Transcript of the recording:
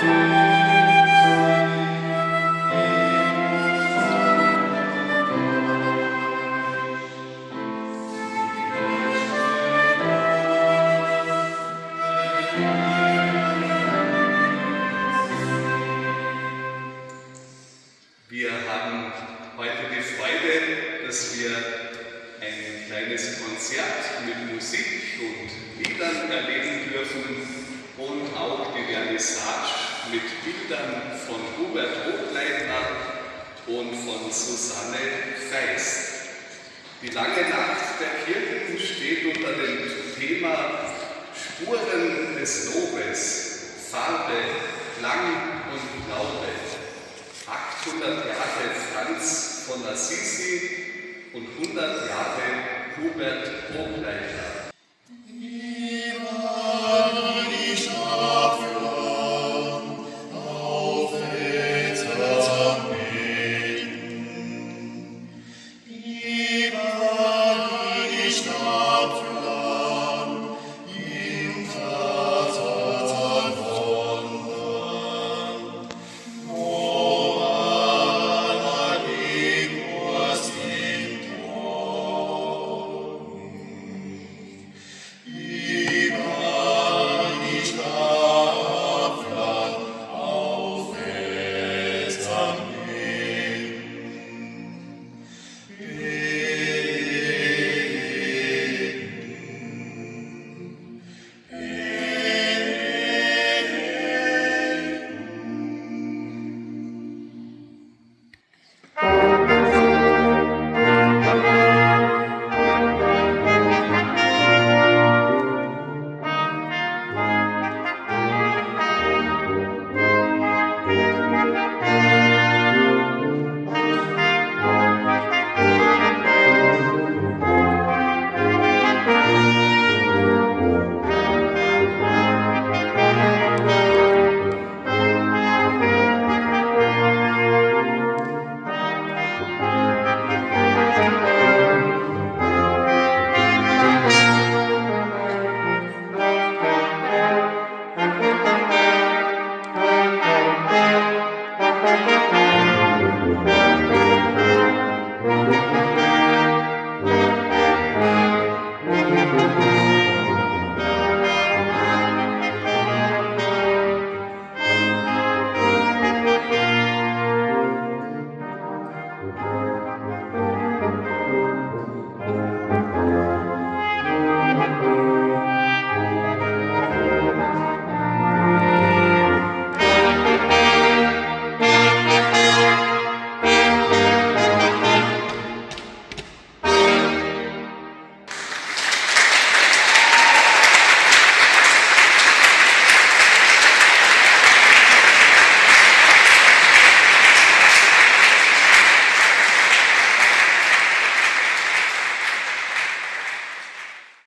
Wir haben heute die Freude, dass wir ein kleines Konzert mit Musik und Liedern erleben dürfen und auch die Vernissage mit Bildern von Hubert Hobleitner und von Susanne Feist. Die lange Nacht der Kirchen steht unter dem Thema Spuren des Lobes, Farbe, Klang und Glaube. 800 Jahre Franz von Assisi und 100 Jahre Hubert Hobleitner.